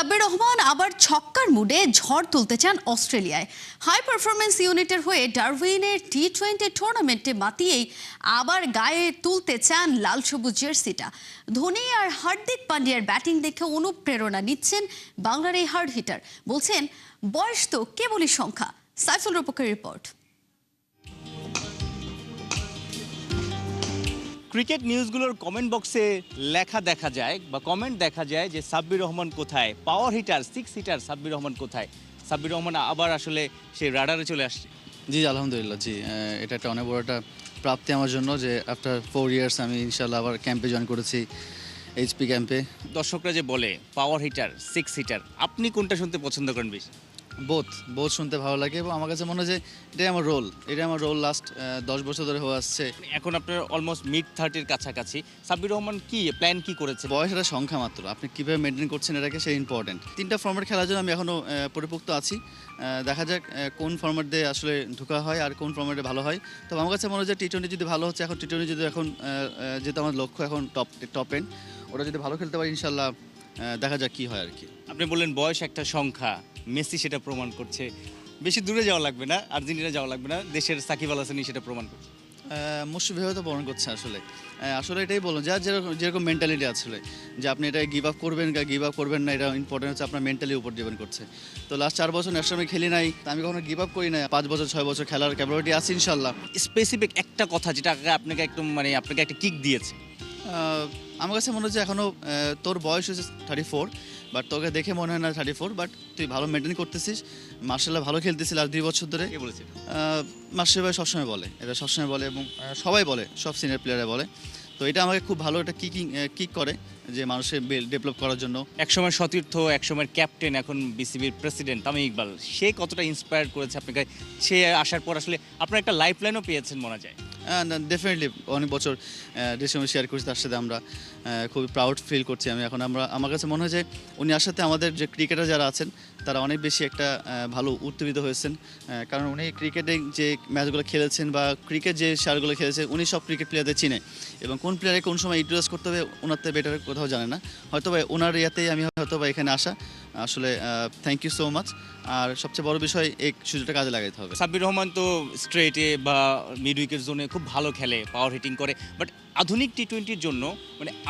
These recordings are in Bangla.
সাব্বির রহমান আবার ছক্কার মুডে ঝড় তুলতে চান অস্ট্রেলিয়ায়। হাই পারফরমেন্স ইউনিটের হয়ে ডারউইনের টি-20 টুর্নামেন্টে মাতিয়েই আবার গায়ে তুলতে চান লাল সবুজ জার্সিটা। ধোনি আর হার্দিক পান্ডিয়ার ব্যাটিং দেখে অনুপ্রেরণা নিচ্ছেন বাংলার এই হার্ড হিটার। বলছেন বয়স তো কেবলই সংখ্যা। সাইফুল রূপকের রিপোর্ট। ক্রিকেট নিউজগুলোর কমেন্ট বক্সে লেখা দেখা যায় বা কমেন্ট দেখা যায় যে সাব্বির রহমান কোথায়, power hitter 6 hitter Sabbir Rahman কোথায়। সাব্বির রহমান আবার আসলে সেই রাডারে চলে আসছে। জি আলহামদুলিল্লাহ, জি এটা একটা অনেক বড় একটা প্রাপ্তি আমার জন্য যে আফটার 4 ইয়ার্স আমি ইনশাল্লাহ আবার ক্যাম্পে জয়েন করেছি, এইচপি ক্যাম্পে। দর্শকরা যে বলে পাওয়ার হিটার 6 হিটার, আপনি কোনটা শুনতে পছন্দ করেন বেশি? বোথ শুনতে ভালো লাগে এবং আমার কাছে মনে হয় যে এটাই আমার রোল লাস্ট 10 বছর ধরে হয়ে আসছে। এখন আপনার অলমোস্ট মিড 30-র কাছাকাছি। সাব্বির রহমান প্ল্যান কি করেছে? বয়স একটা সংখ্যা মাত্র, আপনি কীভাবে মেনটেন করছেন এটাকে সেই ইম্পর্টেন্ট। 3টা ফর্ম্যাট খেলার জন্য আমি এখনও পরিপক্ত আছি। দেখা যাক কোন ফর্ম্যাট দিয়ে আসলে ঢোকা হয় আর কোন ফর্ম্যাটে ভালো হয়। তবে আমার কাছে মনে হয় যে টি-20 যদি ভালো হচ্ছে, এখন টি-20 যদি এখন যেহেতু আমার লক্ষ্য এখন টপ এন্ড, ওটা যদি ভালো খেলতে পারি ইনশাল্লাহ দেখা যাক কী হয় আর কি। আপনি বললেন বয়স একটা সংখ্যা, মেসি সেটা প্রমাণ করছে। বেশি দূরে যাওয়া লাগবে না, আর্জেন্টিনা যাওয়া লাগবে না, দেশের সাকিব আল হাসানই সেটা প্রমাণ করছে। মুশফিকও তো বরণ করছে আসলে এটাই বলুন যার যেরকম মেন্টালিটি আসলে যে আপনি এটা গিভ আপ করবেন না, এটা ইম্পর্টেন্ট হচ্ছে আপনার মেন্টালির উপর ডিপেন্ড করছে। তো লাস্ট 4 বছর ন্যাশনাল খেলি নাই, আমি কখনো গিভ আপ করি না। 5 বছর 6 বছর খেলার ক্যাপাবিলিটি আছে ইনশাল্লাহ। স্পেসিফিক একটা কথা যেটা আপনাকে একদম আপনাকে একটা কিক দিয়েছে। আমার কাছে মনে হচ্ছে এখনও তোর বয়স হচ্ছে 34, বাট তোকে দেখে মনে হয় না 34, বাট তুই ভালো মেনটেন করতেছিস, মার্শাল্লাহ ভালো খেলতেছিস আর 2 বছর ধরে। কে বলেছে? মার্শাল ভাই সবসময় বলে এবং সবাই বলে, সব সিনিয়র প্লেয়াররা বলে। তো এটা আমাকে খুব ভালো একটা কিক করে যে মানুষের ডেভেলপ করার জন্য। একসময় সতীর্থ, একসময় ক্যাপ্টেন, এখন বিসিবির প্রেসিডেন্ট তামিম ইকবাল, সে কতটা ইন্সপায়ার করেছে আপনাকে? সে আসার পর আসলে আপনার একটা লাইফ লাইনও পেয়েছেন মনে যায়। ডেফিনেটলি অনেক বছর ডিসিশন শেয়ার করছি তার সাথে, আমরা খুবই প্রাউড ফিল করছি। আমার কাছে মনে হয় যে উনি আসার সাথে আমাদের যে ক্রিকেটার যারা আছেন তারা অনেক বেশি একটা ভালো উত্তেজিত হয়েছেন, কারণ উনি ক্রিকেটে যে ম্যাচগুলো খেলেছেন বা ক্রিকেট যে শেয়ারগুলো খেলেছে উনি সব ক্রিকেট প্লেয়ারদের চিনে এবং কোন প্লেয়ারে কোন সময় ইউটিলাইজ করতে হবে ওনার থেকে বেটার কোথাও জানে না। হয়তো বা ওনার ইয়াতেই আমি হয়তো বা এখানে আসা। আসলে থ্যাংক ইউ সো মাচ। আর সবচেয়ে বড় বিষয় এই সুযোগটা কাজে লাগাতে হবে। সাব্বির রহমান তো স্ট্রেটে বা মিড উইকেট জোনে খুব ভালো খেলে, পাওয়ার হিটিং করে, বাট আধুনিক টি-20-র জন্য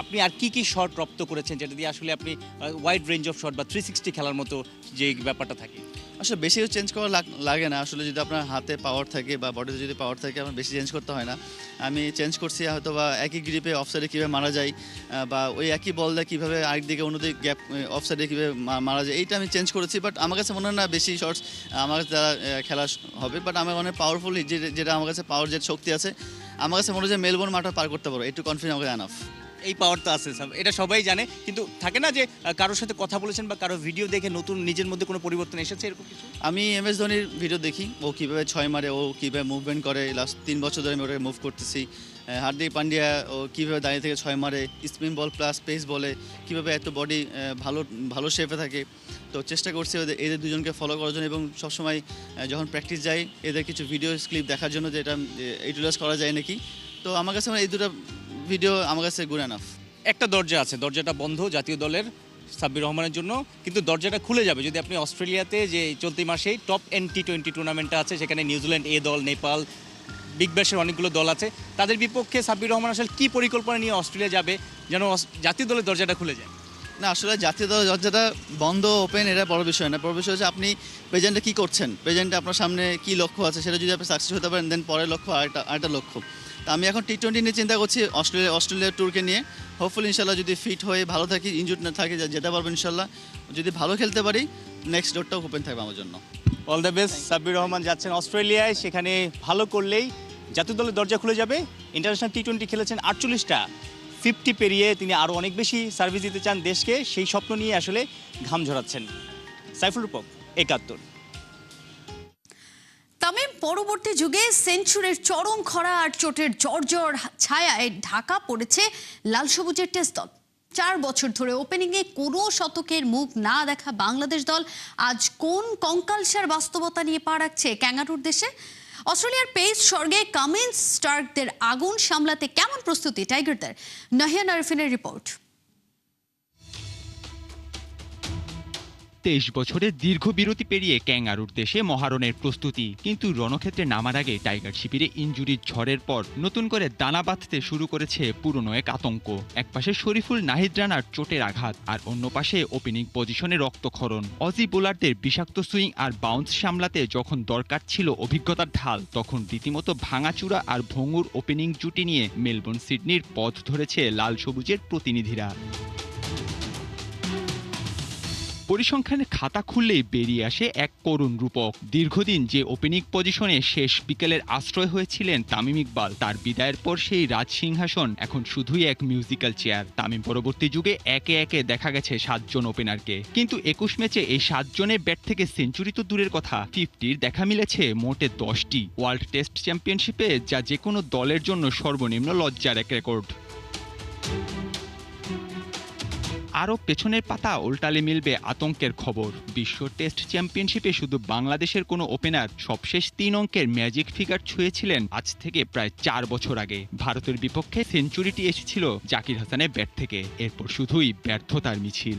আপনি আর কি শট রপ্ত করেছেন যেটা দিয়ে আসলে আপনি ওয়াইড রেঞ্জ অফ শট বা 360 খেলার মতো যে ব্যাপারটা থাকে? আসলে বেশি চেঞ্জ করা লাগে না। আসলে যদি আপনার হাতে পাওয়ার থাকে বা বডিতে যদি পাওয়ার থাকে আপনার বেশি চেঞ্জ করতে হয় না। আমি চেঞ্জ করছি হয়তো বা একই গ্রিপে অফসাইডে কীভাবে মারা যায় বা ওই একই বল দিয়ে কীভাবে আরেকদিকে অন্যদিকে গ্যাপ অফসাইডে কীভাবে মারা যায়, এইটা আমি চেঞ্জ করেছি। বাট আমার কাছে মনে হয় না বেশি শর্টস আমার কাছে দ্বারা খেলা হবে। বাট আমার অনেক পাওয়ারফুল যেটা আমার কাছে পাওয়ার যে শক্তি আছে, আমার কাছে মনে হয় যে মেলবোর্ন মাঠটা পার করতে পারো, একটু কনফিডেন্স আমাকে এনাফ। এই পাওয়ার তো আছে, এটা সবাই জানে, কিন্তু থাকে না যে কারোর সাথে কথা বলেছেন বা কারো ভিডিও দেখে নতুন নিজের মধ্যে কোনো পরিবর্তন এসেছে এরকম কিছু? আমি MS ধোনির ভিডিও দেখি, ও কীভাবে 6 মারে, ও কীভাবে মুভমেন্ট করে, লাস্ট 3 বছর ধরে আমি ওটাকে মুভ করতেছি। হার্দিক পান্ডিয়া ও কীভাবে দাঁড়িয়ে থেকে 6 মারে, স্পিন বল প্লাস পেস বলে কীভাবে এত বডি ভালো শেপে থাকে। তো চেষ্টা করছি এদের দুজনকে ফলো করার জন্য এবং সবসময় যখন প্র্যাকটিস যাই এদের কিছু ভিডিও ক্লিপ দেখার জন্য যে এটা ইউটিলাইজ করা যায় নাকি। তো আমার কাছে এই দুটো ভিডিও আমার কাছে গুড এনাফ। একটা দরজা আছে, দরজাটা বন্ধ জাতীয় দলের সাব্বির রহমানের জন্য, কিন্তু দরজাটা খুলে যাবে যদি আপনি অস্ট্রেলিয়াতে যে চলতি মাসেই টপ এন্ড টি-20 টুর্নামেন্টটা আছে, সেখানে নিউজিল্যান্ড এ দল, নেপাল, বিগ ব্যাশের অনেকগুলো দল আছে, তাদের বিপক্ষে সাব্বির রহমান আসলে কী পরিকল্পনা নিয়ে অস্ট্রেলিয়া যাবে যেন জাতীয় দলের দরজাটা খুলে যায়? না, আসলে জাতীয় দলের দরজাটা বন্ধ ওপেন এটা বড় বিষয় না। বড় বিষয় হচ্ছে আপনি প্রেজেন্টে কী করছেন, প্রেজেন্টে আপনার সামনে কী লক্ষ্য আছে, সেটা যদি আপনি সাকসেস হতে পারেন দেন পরের লক্ষ্য আরেকটা লক্ষ্য। তো আমি এখন টি-20 নিয়ে চিন্তা করছি, অস্ট্রেলিয়ার ট্যুরকে নিয়ে। হোপফুলি ইনশাল্লাহ যদি ফিট হয়ে ভালো থাকি, ইনজুর্ড না থাকে, যেতে পারবো ইনশাল্লাহ। যদি ভালো খেলতে পারি নেক্সট ডোরটাও ওপেন থাকবে আমার জন্য। All the best. Sabbir Rahman যাচ্ছেন অস্ট্রেলিয়ায়, সেখানে ভালো করলেই জাতীয় দলের দরজা খুলে যাবে। ইন্টারন্যাশনাল টি-20 খেলেছেন 48টা, 50 পেরিয়ে তিনি আরও অনেক বেশি সার্ভিস দিতে চান দেশকে, সেই স্বপ্ন নিয়ে আসলে ঘাম ঝরাচ্ছেন। সাইফুল রূপক, 71। তামিম পরবর্তী যুগে সেঞ্চুরির চরম খরা আর চোটের জর্জর ছায়ায় ঢাকা পড়েছে লাল সবুজের টেস্ট দল। 4 বছর ধরে ওপেনিংয়ে কোনো শতকের মুখ না দেখা বাংলাদেশ দল আজ কোন কঙ্কালসার বাস্তবতা নিয়ে পা রাখছে ক্যাঙ্গারুর দেশে? অস্ট্রেলিয়ার পেস স্বর্গে কামিন্স স্টার্কদের আগুন সামলাতে কেমন প্রস্তুতি টাইগারদের? নাহিয়ান আরিফিনের রিপোর্ট। 23 বছরের দীর্ঘ বিরতি পেরিয়ে ক্যাঙ্গারুর দেশে মহারণের প্রস্তুতি, কিন্তু রণক্ষেত্রে নামার আগে টাইগার শিবিরে ইনজুরির ঝড়ের পর নতুন করে দানা বাঁধতে শুরু করেছে পুরনো এক আতঙ্ক। একপাশে শরীফুল নাহিদ রানার চোটের আঘাত, আর অন্য পাশে ওপেনিং পজিশনে রক্তক্ষরণ। অজি বোলারদের বিষাক্ত সুইং আর বাউন্স সামলাতে যখন দরকার ছিল অভিজ্ঞতার ঢাল, তখন রীতিমতো ভাঙাচুরা আর ভঙ্গুর ওপেনিং জুটি নিয়ে মেলবোর্ন সিডনির পথ ধরেছে লাল সবুজের প্রতিনিধিরা। পরিসংখ্যানের খাতা খুললেই বেরিয়ে আসে এক করুণ রূপক। দীর্ঘদিন যে ওপেনিং পজিশনে শেষ বিকেলের আশ্রয় হয়েছিলেন তামিম ইকবাল, তার বিদায়ের পর সেই রাজসিংহাসন এখন শুধুই এক মিউজিক্যাল চেয়ার। তামিম পরবর্তী যুগে একে একে দেখা গেছে 7 জন ওপেনারকে, কিন্তু 21 ম্যাচে এই 7 জনের ব্যাট থেকে সেঞ্চুরি তো দূরের কথা, 50-র দেখা মিলেছে মোটে 10টি। ওয়ার্ল্ড টেস্ট চ্যাম্পিয়নশিপে যা যে কোনো দলের জন্য সর্বনিম্ন লজ্জার এক রেকর্ড। আরও পেছনের পাতা উল্টালে মিলবে আতঙ্কের খবর। বিশ্ব টেস্ট চ্যাম্পিয়নশিপে শুধু বাংলাদেশের কোনো ওপেনার সবশেষ 3 অঙ্কের ম্যাজিক ফিগার ছুঁয়েছিলেন আজ থেকে প্রায় 4 বছর আগে। ভারতের বিপক্ষে সেঞ্চুরিটি এসেছিল জাকির হাসানের ব্যাট থেকে, এরপর শুধুই ব্যর্থতার মিছিল।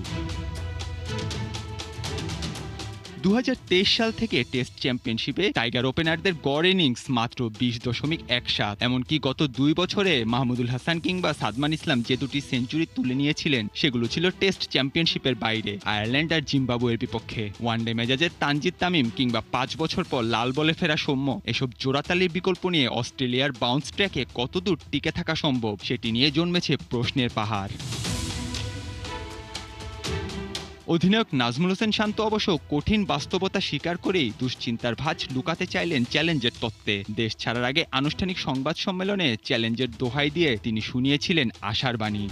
2023 সাল থেকে টেস্ট চ্যাম্পিয়নশিপে টাইগার ওপেনারদের গড় ইনিংস মাত্র 20.17। এমনকি গত 2 বছরে মাহমুদুল হাসান কিংবা সাদমান ইসলাম যে দুটি সেঞ্চুরি তুলে নিয়েছিলেন সেগুলো ছিল টেস্ট চ্যাম্পিয়নশিপের বাইরে, আয়ারল্যান্ড আর জিম্বাবুয়ের বিপক্ষে। ওয়ানডে মেজাজের তানজিদ তামিম কিংবা 5 বছর পর লাল বলে ফেরা সৌম্য, এসব জোড়াতালির বিকল্প নিয়ে অস্ট্রেলিয়ার বাউন্স ট্র্যাকে কতদূর টিকে থাকা সম্ভব সেটি নিয়ে জন্মেছে প্রশ্নের পাহাড়। অধিনায়ক নাজমুল হোসেন শান্ত অবশ্য কঠিন বাস্তবতা স্বীকার করেই দুশ্চিন্তার ভাঁজ লুকাতে চাইলেন চ্যালেঞ্জের তত্ত্বে। দেশ ছাড়ার আগে আনুষ্ঠানিক সংবাদ সম্মেলনে চ্যালেঞ্জের দোহাই দিয়ে তিনি শুনিয়েছিলেন আশার বাণী।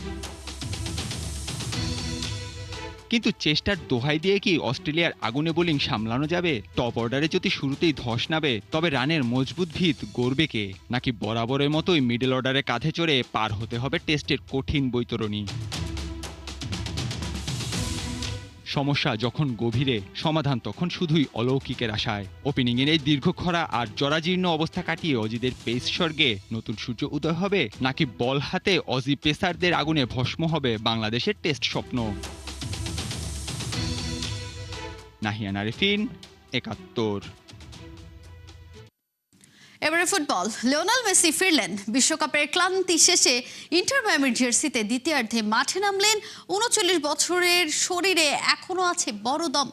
কিন্তু চেষ্টার দোহাই দিয়ে কি অস্ট্রেলিয়ার আগুনে বোলিং সামলানো যাবে? টপ অর্ডারে যদি শুরুতেই ধস নাবে, তবে রানের মজবুত ভিত গড়বে কে? নাকি বরাবরের মতোই মিডল অর্ডারে কাঁধে চড়ে পার হতে হবে টেস্টের কঠিন বৈতরণী? সমস্যা যখন গভীরে, সমাধান তখন শুধুই অলৌকিকের আশায়। ওপেনিংয়ের এই দীর্ঘ খরা আর জরাজীর্ণ অবস্থা কাটিয়ে অজিদের পেস স্বর্গে নতুন সূর্য উদয় হবে, নাকি বল হাতে অজি পেসারদের আগুনে ভস্ম হবে বাংলাদেশের টেস্ট স্বপ্ন? নাহিয়ান আরেফিন, ৭১। এবারে ফুটবল। লিওনেল মেসি ফিরলেন। বিশ্বকাপের ক্লান্তি শেষে ইন্টার মায়ামির জার্সিতে দ্বিতীয়ার্ধে মাঠে নামলেন। 39 বছরের শরীরে এখনো আছে বড় দম।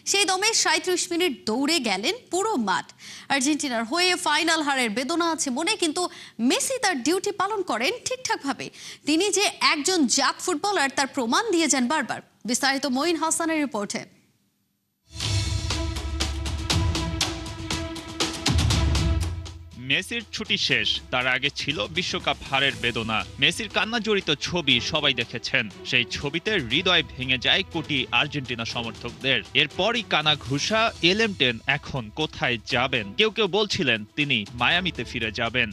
সেই দমে 37 মিনিট দৌড়ে গেলেন পুরো মাঠ। আর্জেন্টিনার হয়ে ফাইনাল হারের বেদনা আছে মনে, কিন্তু মেসি তার ডিউটি পালন করেন ঠিকঠাকভাবে। তিনি যে একজন জাত ফুটবলার তার প্রমাণ দিয়ে যান বারবার। বিস্তারিত মঈন হাসানের রিপোর্টে। মেসির ছুটি শেষ, তার আগে ছিল বিশ্বকাপ হারের বেদনা। মেসির কান্না জড়িত ছবি সবাই দেখেছেন। সেই ছবিতে হৃদয় ভেঙে যায় কোটি আর্জেন্টিনা সমর্থকদের। এরপরই কানা ঘুষা এলএম10 এখন কোথায় যাবেন? কেউ কেউ বলছিলেন তিনি মায়ামিতে ফিরে যাবেন।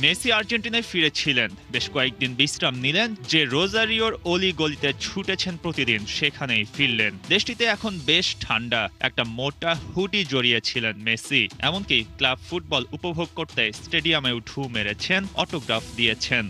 মেসি আর্জেন্টিনায় ফিরেছিলেন, বেশ কয়েকদিন বিশ্রাম নিলেন। যে রোজারিওর অলি গলিতে ছুটেছেন প্রতিদিন, সেখানেই ফিরলেন। দেশটিতে এখন বেশ ঠান্ডা, একটা মোটা হুডি জড়িয়েছিলেন মেসি। এমনকি ক্লাব ফুটবল উপভোগ করতে স্টেডিয়ামেও ঢু মেরেছেন, অটোগ্রাফ দিয়েছেন।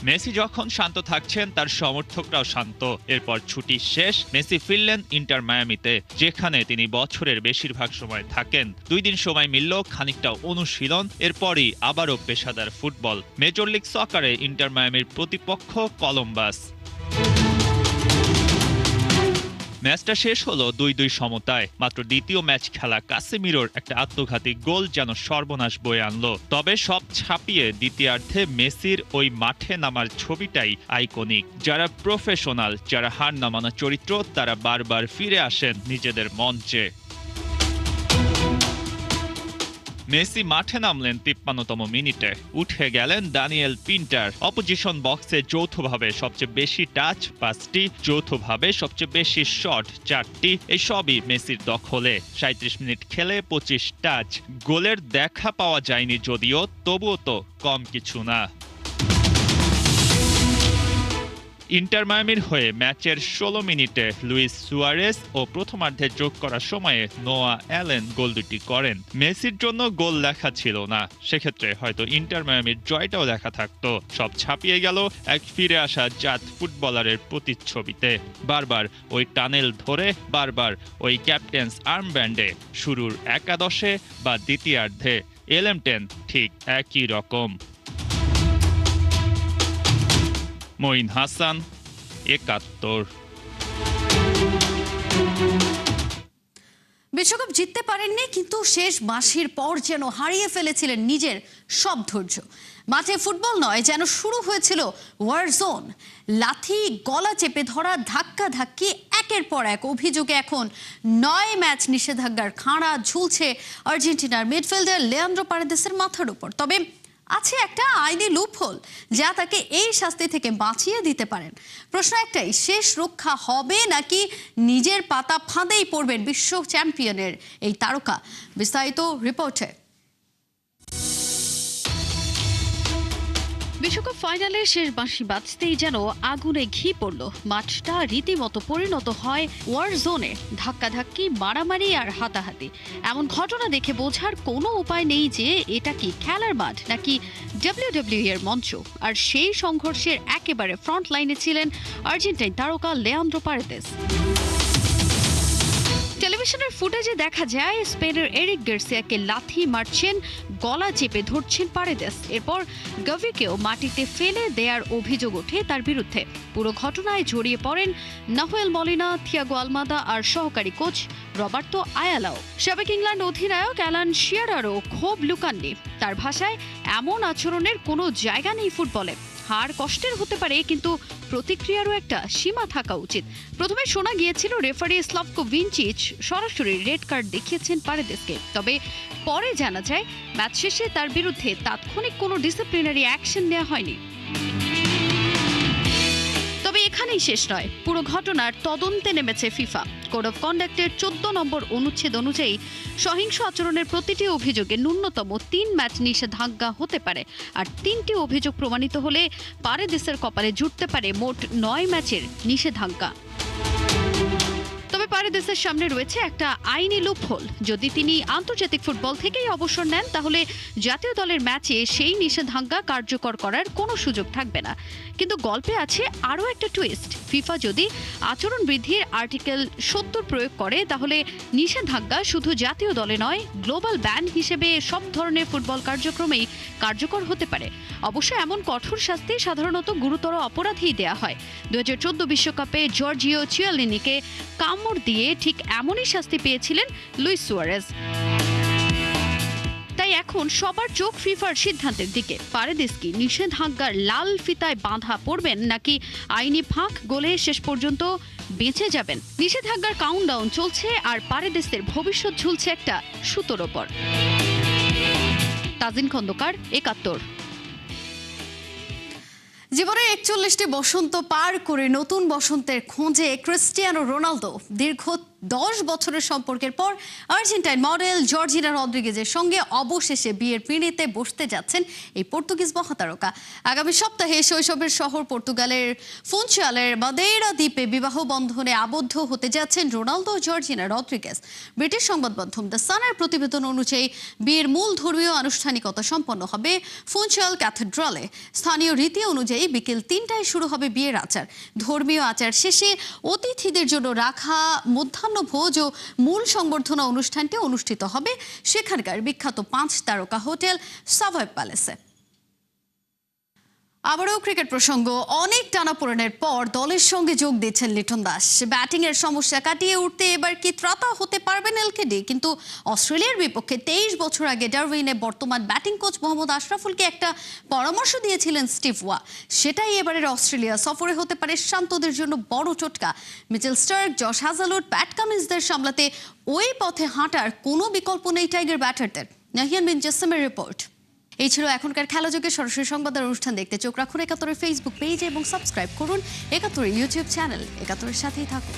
মেসি যখন শান্ত থাকছেন, তার সমর্থকরাও শান্ত। এরপর ছুটি শেষ, মেসি ফিরলেন ইন্টার মায়ামিতে, যেখানে তিনি বছরের বেশিরভাগ সময় থাকেন। 2 দিন সময় মিলল খানিকটা অনুশীলন, এরপরই আবারও পেশাদার ফুটবল। মেজর লিগ সকারে ইন্টার মায়ামির প্রতিপক্ষ কলম্বাস। ম্যাচটা শেষ হলো 2-2 সমতায়। মাত্র দ্বিতীয় ম্যাচ খেলা কাসেমিরোর একটা আত্মঘাতী গোল যেন সর্বনাশ বয়ে আনলো। তবে সব ছাপিয়ে দ্বিতীয়ার্ধে মেসির ওই মাঠে নামার ছবিটাই আইকনিক। যারা প্রফেশনাল, যারা হার না মানা চরিত্র, তারা বারবার ফিরে আসেন নিজেদের মঞ্চে। মেসি মাঠে নামলেন 53তম মিনিটে। উঠে গেলেন দানিয়েল পিন্টার। অপোজিশন বক্সে যৌথভাবে সবচেয়ে বেশি টাচ 5টি, যৌথভাবে সবচেয়ে বেশি শট 4টি। এই সবই মেসির দখলে। 37 মিনিট খেলে 25 টাচ। গোলের দেখা পাওয়া যায়নি যদিও, তবুও তো কম কিছু না। ইন্টার মায়ামির হয়ে ম্যাচের 16 মিনিটে লুইস সুয়ারেস ও প্রথমার্ধে যোগ করার সময়ে নোয়া অ্যালেন গোল দুটি করেন। মেসির জন্য গোল লেখা ছিল না, সেক্ষেত্রে হয়তো ইন্টার মায়ামির জয়টাও লেখা থাকতো। সব ছাপিয়ে গেল এক ফিরে আসা জাত ফুটবলারের প্রতিচ্ছবিতে। বারবার ওই টানেল ধরে, বারবার ওই ক্যাপ্টেন্স আর্মব্যান্ডে, শুরুর একাদশে বা দ্বিতীয়ার্ধে LM10 ঠিক একই রকম। মঈন হাসান, ৭১। বিশ্বকাপ জিততে পারেননি, কিন্তু শেষ বাঁশির পর যেন হারিয়ে ফেলেছিলেন নিজের সব ধৈর্য। মাঠে ফুটবল নয়, যেন শুরু হয়েছিল ওয়ার জোন। লাথি, গলা চেপে ধরা, ধাক্কা ধাক্কি, একের পর এক অভিযোগে এখন 9 ম্যাচ নিষেধাজ্ঞার খাঁড়া ঝুলছে আর্জেন্টিনার মিডফিল্ডার লিয়ান্দ্রো পারেদেসের মাথার উপর। তবে আছে একটা আইনি লুপহোল, যা তাকে এই শাস্তি থেকে বাঁচিয়ে দিতে পারেন। প্রশ্ন একটাই, শেষ রক্ষা হবে নাকি নিজের পাতা ফাঁদেই পড়বেন বিশ্ব চ্যাম্পিয়নের এই তারকা? বিস্তারিত রিপোর্টে। বিশ্বকাপ ফাইনালে শেষ বাঁশি বাজতেই যেন আগুনে ঘি পড়ল। মাঠটা রীতিমতো পরিণত হয় ওয়ার জোনে। ধাক্কাধাক্কি, মারামারি আর হাতাহাতি। এমন ঘটনা দেখে বোঝার কোনো উপায় নেই যে এটা কি খেলার মাঠ নাকি WWE এর মঞ্চ। আর সেই সংঘর্ষের একেবারে ফ্রন্ট লাইনে ছিলেন আর্জেন্টাইন তারকা লিয়ান্দ্রো পারেদেস। টেলিভিশনের ফুটেজে দেখা যায় স্পেনের এরিক গার্সিয়াকে লাথি মারছেন, গলা চেপে ধরছেন পারেদেস। এরপর গাভিকেও মাটিতে ফেলে দেয়ার অভিযোগ ওঠে তার বিরুদ্ধে। পুরো ঘটনায় জড়িয়ে পড়েন নাহুয়েল মলিনা, থিয়াগো আলমাদা আর সহকারী কোচ রবার্তো আয়ালাও। সাবেক ইংল্যান্ড অধিনায়ক অ্যালান শিয়ারারও ক্ষোভ লুকাননি। তার ভাষায়, এমন আচরণের কোনো জায়গা নেই ফুটবলে। হার কষ্টের হতে পারে, কিন্তু প্রতিক্রিয়ারও একটা সীমা থাকা উচিত। প্রথমে শোনা গিয়েছিল রেফারি স্লাভকো ভিনচিচ সরাসরি রেড কার্ড দেখিয়েছেন পারেদেসকে। তবে পরে জানা যায় ম্যাচ শেষে তার বিরুদ্ধে তাৎক্ষণিক কোনো ডিসিপ্লিনারি অ্যাকশন নেওয়া হয়নি। তবে এখানেই শেষ নয়, পুরো ঘটনার তদন্তে নেমেছে ফিফা। কোড অফ কন্ডাক্টের 14 নম্বর অনুচ্ছেদ অনুযায়ী সহিংস আচরণের প্রতিটি অভিযোগে ন্যূনতম 3 ম্যাচ নিষেধাজ্ঞা হতে পারে। আর 3টি অভিযোগ প্রমাণিত হলে পারেদেসের কপালে জুটতে পারে মোট 9 ম্যাচের নিষেধাজ্ঞা। তবে পারেদেসের সামনে রয়েছে একটা আইনি লুপহোল। যদি তিনি আন্তর্জাতিক ফুটবল থেকেই অবসর নেন, তাহলে জাতীয় দলের ম্যাচে সেই নিষেধাজ্ঞা কার্যকর করার কোনো সুযোগ থাকবে না। কিন্তু গল্পে আছে আরও একটা টুইস্ট। ফিফা যদি আচরণ বৃদ্ধির আর্টিকেল 70 প্রয়োগ করে, তাহলে নিষেধাজ্ঞা শুধু জাতীয় দলে নয়, গ্লোবাল ব্যান হিসেবে সব ধরনের ফুটবল কার্যক্রমেই কার্যকর হতে পারে। অবশ্য এমন কঠোর শাস্তি সাধারণত গুরুতর অপরাধেই দেয়া হয়। 2014 বিশ্বকাপে জর্জিও চিয়ালিনিকে কামড় দিয়ে ঠিক এমনই শাস্তি পেয়েছিলেন লুইস সুয়ারেজ। তাই এখন সবার চোখ ফিফার সিদ্ধান্তের দিকে। পারেদেস কি নিষেধাজ্ঞার লাল ফিতায় বাঁধা পড়বেন, নাকি আইনি ফাঁক গলে শেষ পর্যন্ত বেঁচে যাবেন? নিষেধাজ্ঞার কাউন্টডাউন চলছে, আর পারেদেসের ভবিষ্যৎ ঝুলছে একটা সুতোর ওপর। তাজিন খন্দকার, ৭১। জীবনের ৪১টি বসন্ত পার করে নতুন বসন্তের খোঁজে ক্রিস্টিয়ানো রোনালদো দীর্ঘ 10 বছরের সম্পর্কের পর আর্জেন্টাইন মডেল জর্জিনা রদ্রিগেজের সঙ্গে অবশেষে বিয়ের পিঁড়িতে বসতে যাচ্ছেন এই পর্তুগিজ মহাতারকা। আগামী সপ্তাহে শৈশবের শহর পর্তুগালের ফুনচালের মাদেইরা দ্বীপে বিবাহ বন্ধনে আবদ্ধ হতে যাচ্ছেন রোনালদো ও জর্জিনা রদ্রিগেজ। ব্রিটিশ সংবাদ মাধ্যম দ্য সানের প্রতিবেদন অনুযায়ী বিয়ের মূল ধর্মীয় আনুষ্ঠানিকতা সম্পন্ন হবে ফুনচাল ক্যাথেড্রালে। স্থানীয় রীতি অনুযায়ী বিকেল 3টায় শুরু হবে বিয়ের আচার। ধর্মীয় আচার শেষে অতিথিদের জন্য রাখা মধ্যাহ্নভোজ ও মূল সংবর্ধনা অনুষ্ঠানটি অনুষ্ঠিত হবে সেখানকার বিখ্যাত 5 তারকা হোটেল সাভয় প্যালেসে। আবারও ক্রিকেট প্রসঙ্গ। অনেক টানাপোড়েনের পর দলের সঙ্গে যোগ দিচ্ছেন লিটন দাস। ব্যাটিং এর সমস্যা কাটিয়ে উঠতে এবার কি ত্রাতা হতে পারবেন এলকেডি? কিন্তু অস্ট্রেলিয়ার বিপক্ষে 23 বছর আগে ডারউইনে বর্তমান ব্যাটিং কোচ মোহাম্মদ আশরাফুলকে একটা পরামর্শ দিয়েছিলেন স্টিভ ওয়া। সেটাই এবারের অস্ট্রেলিয়া সফরে হতে পারে শান্তদের জন্য বড় চটকা। মিচেল স্টার্ক, জশ হ্যাজেলউড, প্যাট কামিন্সদের সামলাতে ওই পথে হাঁটার কোনো বিকল্প নেই টাইগার ব্যাটারদের। নাহিয়ান বিন জাসিমের রিপোর্ট। এই ছিল এখনকার খেলাযোগে। সরাসরি সংবাদের অনুষ্ঠান দেখতে চোখ রাখুন ৭১-এর ফেসবুক পেজ এবং সাবস্ক্রাইব করুন ৭১-এর ইউটিউব চ্যানেল। ৭১-এর সাথেই থাকুন।